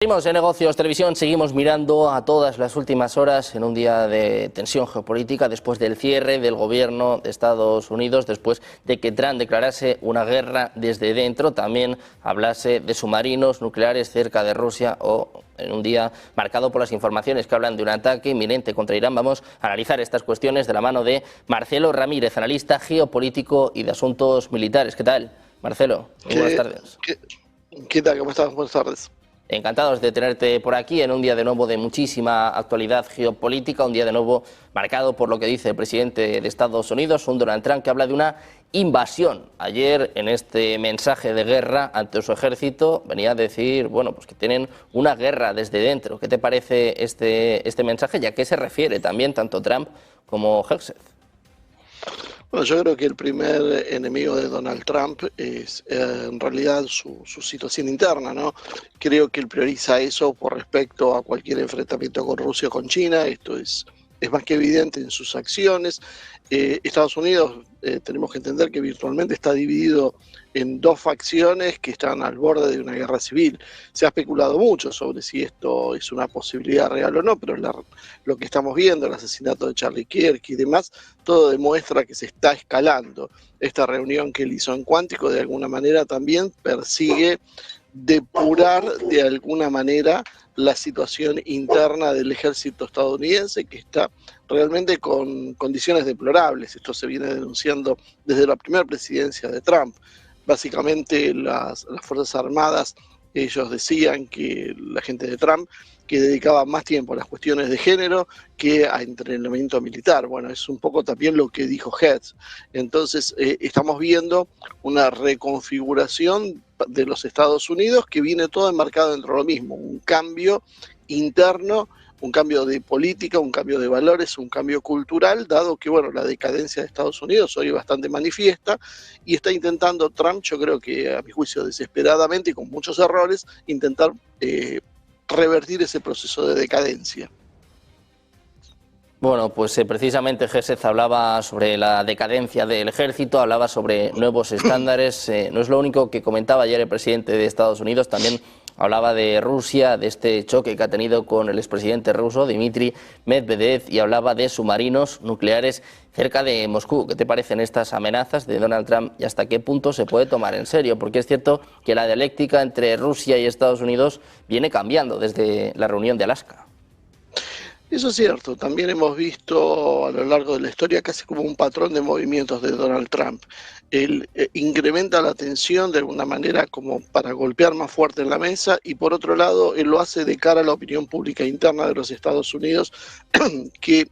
Seguimos en Negocios Televisión, seguimos mirando a todas las últimas horas en un día de tensión geopolítica después del cierre del gobierno de Estados Unidos, después de que Trump declarase una guerra desde dentro, también hablase de submarinos nucleares cerca de Rusia o en un día marcado por las informaciones que hablan de un ataque inminente contra Irán. Vamos a analizar estas cuestiones de la mano de Marcelo Ramírez, analista geopolítico y de asuntos militares. ¿Qué tal, Marcelo? Muy buenas tardes. ¿Qué tal? ¿Cómo estás? Buenas tardes. Encantados de tenerte por aquí en un día de nuevo de muchísima actualidad geopolítica, un día de nuevo marcado por lo que dice el presidente de Estados Unidos, un Donald Trump que habla de una invasión. Ayer, en este mensaje de guerra ante su ejército, venía a decir, bueno, pues que tienen una guerra desde dentro. ¿Qué te parece este mensaje y a qué se refiere también tanto Trump como Hegseth? Bueno, yo creo que el primer enemigo de Donald Trump es en realidad su situación interna, ¿no? Creo que él prioriza eso por respecto a cualquier enfrentamiento con Rusia o con China. Esto es más que evidente en sus acciones. Estados Unidos, tenemos que entender que virtualmente está dividido en dos facciones que están al borde de una guerra civil. Se ha especulado mucho sobre si esto es una posibilidad real o no, pero lo que estamos viendo, el asesinato de Charlie Kirk y demás, todo demuestra que se está escalando. Esta reunión que él hizo en Cuántico de alguna manera también persigue depurar de alguna manera la situación interna del ejército estadounidense, que está realmente con condiciones deplorables. Esto se viene denunciando desde la primera presidencia de Trump. Básicamente las Fuerzas Armadas, ellos decían que la gente de Trump que dedicaba más tiempo a las cuestiones de género que a entrenamiento militar. Bueno, es un poco también lo que dijo Hegseth. Entonces, estamos viendo una reconfiguración de los Estados Unidos que viene todo enmarcado dentro de lo mismo, un cambio interno, un cambio de política, un cambio de valores, un cambio cultural, dado que, bueno, la decadencia de Estados Unidos hoy es bastante manifiesta y está intentando Trump, yo creo que a mi juicio desesperadamente y con muchos errores, intentar revertir ese proceso de decadencia. Bueno, pues precisamente Hegseth hablaba sobre la decadencia del ejército, hablaba sobre nuevos estándares. No es lo único que comentaba ayer el presidente de Estados Unidos, también hablaba de Rusia, de este choque que ha tenido con el expresidente ruso, Dmitry Medvedev, y hablaba de submarinos nucleares cerca de Moscú. ¿Qué te parecen estas amenazas de Donald Trump y hasta qué punto se puede tomar en serio? Porque es cierto que la dialéctica entre Rusia y Estados Unidos viene cambiando desde la reunión de Alaska. Eso es cierto, también hemos visto a lo largo de la historia casi como un patrón de movimientos de Donald Trump. Él incrementa la tensión de alguna manera como para golpear más fuerte en la mesa y por otro lado él lo hace de cara a la opinión pública interna de los Estados Unidos que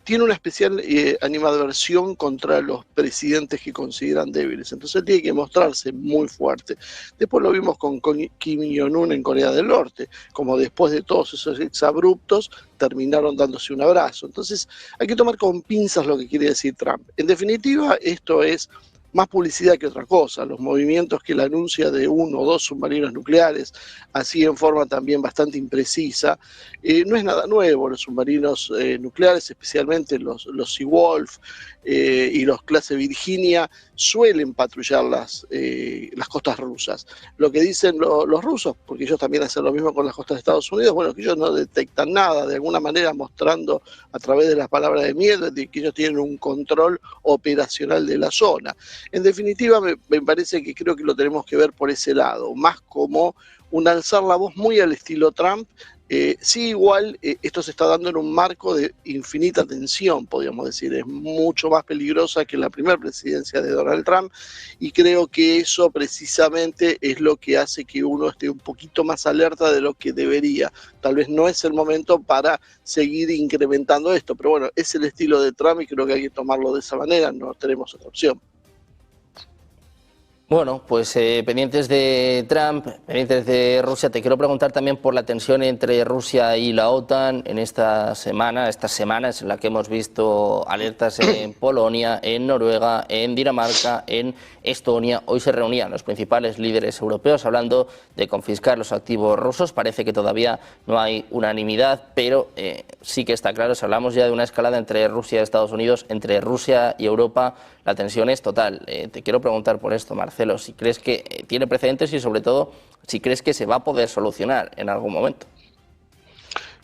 tiene una especial animadversión contra los presidentes que consideran débiles. Entonces él tiene que mostrarse muy fuerte. Después lo vimos con Kim Jong-un en Corea del Norte, como después de todos esos exabruptos terminaron dándose un abrazo. Entonces hay que tomar con pinzas lo que quiere decir Trump. En definitiva, esto es más publicidad que otra cosa. Los movimientos que él anuncia de 1 o 2 submarinos nucleares, así en forma también bastante imprecisa, no es nada nuevo. Los submarinos nucleares, especialmente los Seawolf y los clase Virginia, suelen patrullar las costas rusas. Lo que dicen los rusos, porque ellos también hacen lo mismo con las costas de Estados Unidos, bueno, que ellos no detectan nada, de alguna manera mostrando a través de las palabras de miedo de que ellos tienen un control operacional de la zona. En definitiva, me parece que creo que lo tenemos que ver por ese lado, más como un alzar la voz muy al estilo Trump. Sí, igual esto se está dando en un marco de infinita tensión, podríamos decir, es mucho más peligrosa que la primera presidencia de Donald Trump y creo que eso precisamente es lo que hace que uno esté un poquito más alerta de lo que debería. Tal vez no es el momento para seguir incrementando esto, pero bueno, es el estilo de Trump y creo que hay que tomarlo de esa manera, no tenemos otra opción. Bueno, pues pendientes de Trump, pendientes de Rusia, te quiero preguntar también por la tensión entre Rusia y la OTAN en estas semanas en las que hemos visto alertas en Polonia, en Noruega, en Dinamarca, en Estonia. Hoy se reunían los principales líderes europeos hablando de confiscar los activos rusos. Parece que todavía no hay unanimidad, pero sí que está claro, si hablamos ya de una escalada entre Rusia y Estados Unidos, entre Rusia y Europa, la tensión es total. Te quiero preguntar por esto, Marcelo. Marcelo, si crees que tiene precedentes y sobre todo si crees que se va a poder solucionar en algún momento.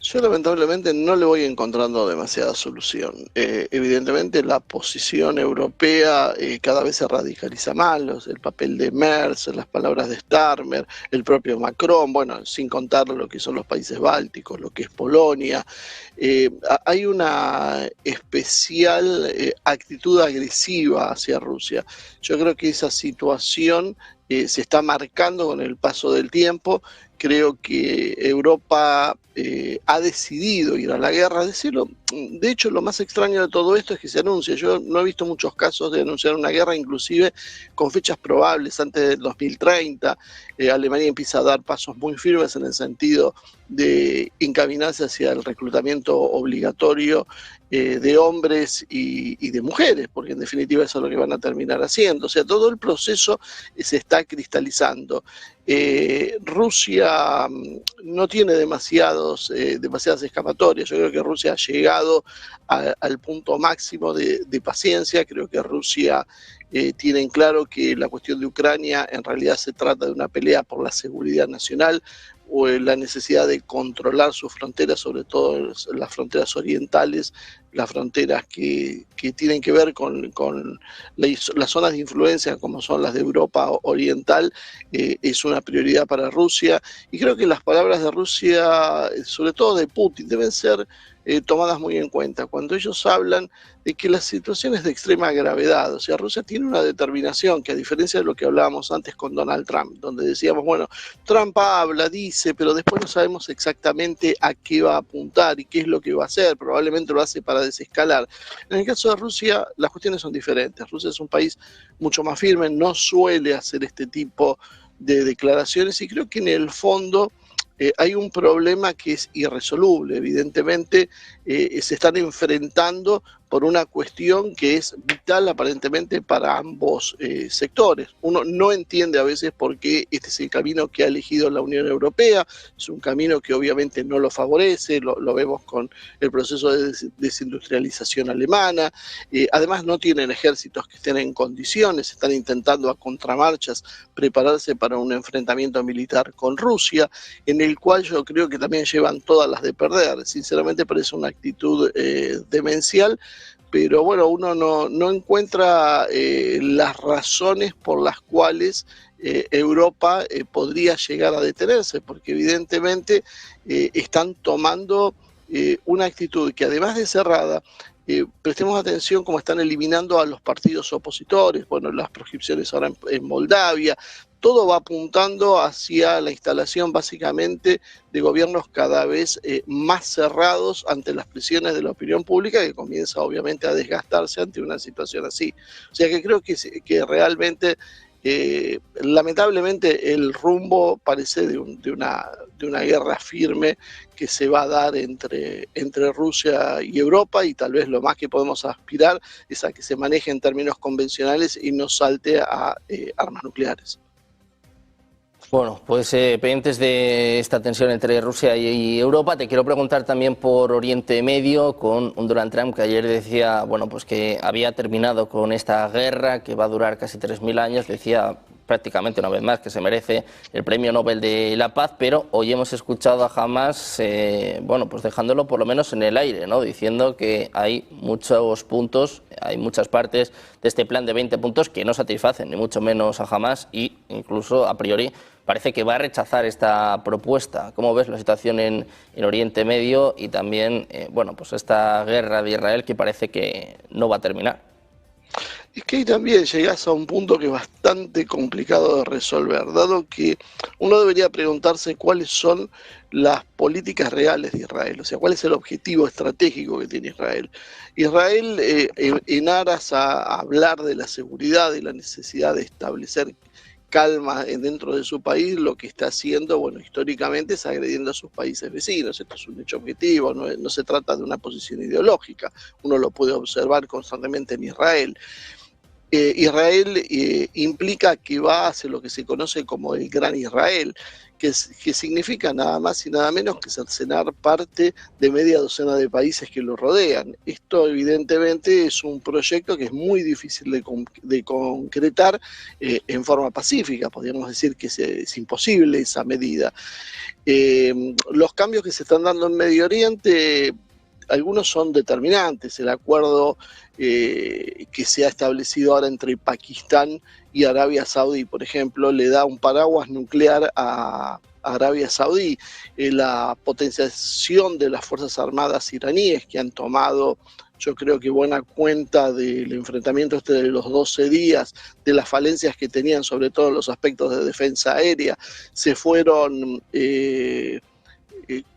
Yo lamentablemente no le voy encontrando demasiada solución. Evidentemente la posición europea cada vez se radicaliza más, el papel de Merz, las palabras de Starmer, el propio Macron, bueno, sin contar lo que son los países bálticos, lo que es Polonia. Hay una especial actitud agresiva hacia Rusia. Yo creo que esa situación se está marcando con el paso del tiempo. Creo que Europa ha decidido ir a la guerra. De hecho, lo más extraño de todo esto es que se anuncia. Yo no he visto muchos casos de anunciar una guerra, inclusive con fechas probables antes del 2030. Alemania empieza a dar pasos muy firmes en el sentido de encaminarse hacia el reclutamiento obligatorio de hombres y de mujeres, porque en definitiva eso es lo que van a terminar haciendo. O sea, todo el proceso se está cristalizando. Rusia no tiene demasiadas escapatorias. Yo creo que Rusia ha llegado al punto máximo de paciencia. Creo que Rusia tiene en claro que la cuestión de Ucrania en realidad se trata de una pelea por la seguridad nacional o la necesidad de controlar sus fronteras, sobre todo las fronteras orientales, las fronteras que tienen que ver con las zonas de influencia como son las de Europa Oriental, es una prioridad para Rusia. Y creo que las palabras de Rusia, sobre todo de Putin, deben ser tomadas muy en cuenta. Cuando ellos hablan de que la situación es de extrema gravedad, o sea, Rusia tiene una determinación que, a diferencia de lo que hablábamos antes con Donald Trump, donde decíamos, bueno, Trump habla, dice, pero después no sabemos exactamente a qué va a apuntar y qué es lo que va a hacer, probablemente lo hace para desescalar. En el caso de Rusia, las cuestiones son diferentes. Rusia es un país mucho más firme, no suele hacer este tipo de declaraciones, y creo que en el fondo hay un problema que es irresoluble. Evidentemente se están enfrentando por una cuestión que es vital aparentemente para ambos sectores. Uno no entiende a veces por qué este es el camino que ha elegido la Unión Europea. Es un camino que obviamente no lo favorece, lo vemos con el proceso de desindustrialización alemana. Además no tienen ejércitos que estén en condiciones, están intentando a contramarchas prepararse para un enfrentamiento militar con Rusia, en el cual yo creo que también llevan todas las de perder. Sinceramente parece una actitud demencial, pero bueno, uno no encuentra las razones por las cuales Europa podría llegar a detenerse, porque evidentemente están tomando una actitud que, además de cerrada, prestemos atención cómo están eliminando a los partidos opositores, bueno, las proscripciones ahora en Moldavia. Todo va apuntando hacia la instalación básicamente de gobiernos cada vez más cerrados ante las presiones de la opinión pública, que comienza obviamente a desgastarse ante una situación así. O sea que creo que realmente, lamentablemente, el rumbo parece de una guerra firme que se va a dar entre Rusia y Europa, y tal vez lo más que podemos aspirar es a que se maneje en términos convencionales y no salte a armas nucleares. Bueno, pues pendientes de esta tensión entre Rusia y Europa, te quiero preguntar también por Oriente Medio, con un Donald Trump que ayer decía, bueno, pues que había terminado con esta guerra que va a durar casi 3000 años, decía prácticamente una vez más que se merece el Premio Nobel de la Paz, pero hoy hemos escuchado a Hamás, bueno, pues dejándolo por lo menos en el aire, ¿no? Diciendo que hay muchos puntos, hay muchas partes de este plan de 20 puntos que no satisfacen ni mucho menos a Hamás, y incluso a priori parece que va a rechazar esta propuesta. ¿Cómo ves la situación en Oriente Medio y también, bueno, pues esta guerra de Israel que parece que no va a terminar? Es que ahí también llegás a un punto que es bastante complicado de resolver, dado que uno debería preguntarse cuáles son las políticas reales de Israel, o sea, cuál es el objetivo estratégico que tiene Israel. Israel, en aras a hablar de la seguridad y la necesidad de establecer calma dentro de su país, lo que está haciendo, bueno, históricamente es agrediendo a sus países vecinos. Esto es un hecho objetivo, no se trata de una posición ideológica, uno lo puede observar constantemente en Israel. Israel implica que va hacia lo que se conoce como el Gran Israel, que significa nada más y nada menos que cercenar parte de media docena de países que lo rodean. Esto evidentemente es un proyecto que es muy difícil de concretar en forma pacífica, podríamos decir que es imposible esa medida. Los cambios que se están dando en Medio Oriente, algunos son determinantes. El acuerdo que se ha establecido ahora entre Pakistán y Arabia Saudí, por ejemplo, le da un paraguas nuclear a Arabia Saudí. La potenciación de las Fuerzas Armadas iraníes, que han tomado, yo creo que buena cuenta del enfrentamiento de los 12 días, de las falencias que tenían, sobre todo en los aspectos de defensa aérea, se fueron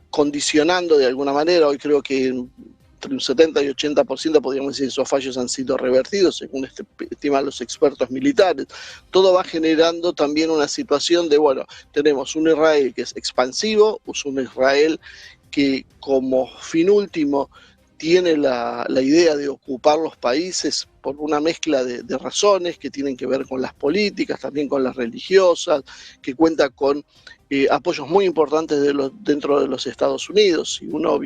condicionando de alguna manera. Hoy creo que entre un 70 y 80% podríamos decir esos fallos han sido revertidos, según estiman los expertos militares. Todo va generando también una situación de, bueno, tenemos un Israel que es expansivo, es un Israel que como fin último tiene la idea de ocupar los países por una mezcla de razones que tienen que ver con las políticas, también con las religiosas, que cuenta con apoyos muy importantes dentro de los Estados Unidos. Si uno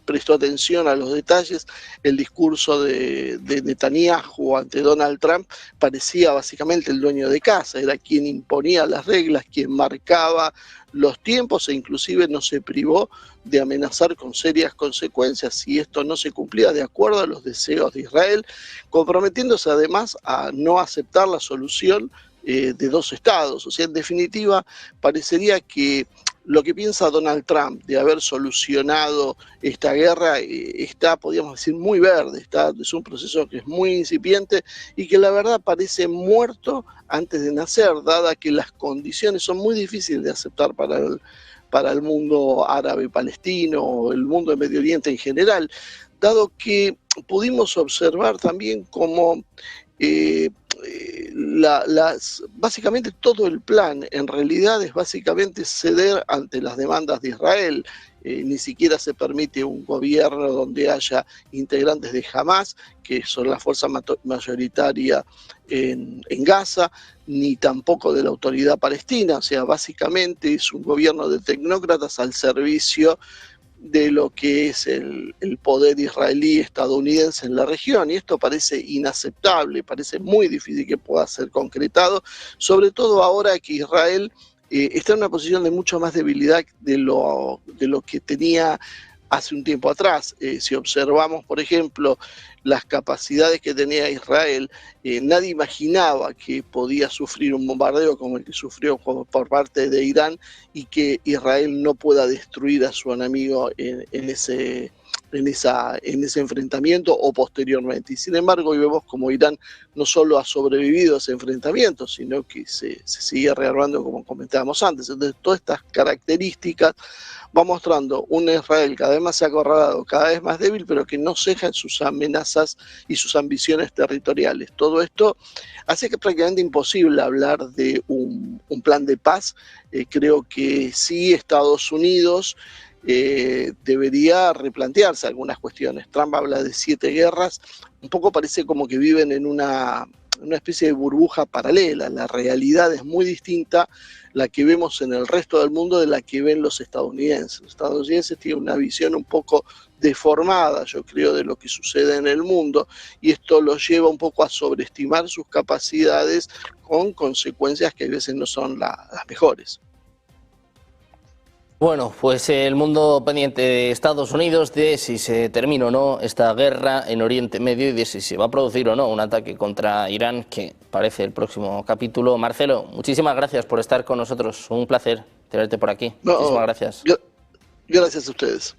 prestó atención a los detalles, el discurso de Netanyahu ante Donald Trump parecía básicamente el dueño de casa, era quien imponía las reglas, quien marcaba los tiempos e inclusive no se privó de amenazar con serias consecuencias si esto no se cumplía de acuerdo a los deseos de Israel, comprometiéndose además a no aceptar la solución de dos estados. O sea, en definitiva, parecería que lo que piensa Donald Trump de haber solucionado esta guerra está, podríamos decir, muy verde, es un proceso que es muy incipiente y que la verdad parece muerto antes de nacer, dada que las condiciones son muy difíciles de aceptar para el mundo árabe palestino o el mundo de Medio Oriente en general, dado que pudimos observar también cómo básicamente todo el plan en realidad es básicamente ceder ante las demandas de Israel. Ni siquiera se permite un gobierno donde haya integrantes de Hamas, que son la fuerza mayoritaria en Gaza, ni tampoco de la autoridad palestina. O sea, básicamente es un gobierno de tecnócratas al servicio de lo que es el poder israelí estadounidense en la región, y esto parece inaceptable, parece muy difícil que pueda ser concretado, sobre todo ahora que Israel está en una posición de mucho más debilidad de lo que tenía hace un tiempo atrás. Si observamos, por ejemplo, las capacidades que tenía Israel, nadie imaginaba que podía sufrir un bombardeo como el que sufrió por parte de Irán y que Israel no pueda destruir a su enemigo en ese enfrentamiento o posteriormente. Y sin embargo, hoy vemos como Irán no solo ha sobrevivido a ese enfrentamiento, sino que se sigue rearmando, como comentábamos antes. Entonces, todas estas características va mostrando un Israel cada vez más acorralado, cada vez más débil, pero que no ceja en sus amenazas y sus ambiciones territoriales. Todo esto hace que es prácticamente imposible hablar de un plan de paz. Creo que sí, Estados Unidos debería replantearse algunas cuestiones. Trump habla de 7 guerras, un poco parece como que viven en una especie de burbuja paralela. La realidad es muy distinta la que vemos en el resto del mundo de la que ven los estadounidenses. Los estadounidenses tienen una visión un poco deformada, yo creo, de lo que sucede en el mundo, y esto los lleva un poco a sobreestimar sus capacidades con consecuencias que a veces no son las mejores. Bueno, pues el mundo pendiente de Estados Unidos de si se termina o no esta guerra en Oriente Medio y de si se va a producir o no un ataque contra Irán, que parece el próximo capítulo. Marcelo, muchísimas gracias por estar con nosotros. Un placer tenerte por aquí. Muchísimas gracias. Gracias a ustedes.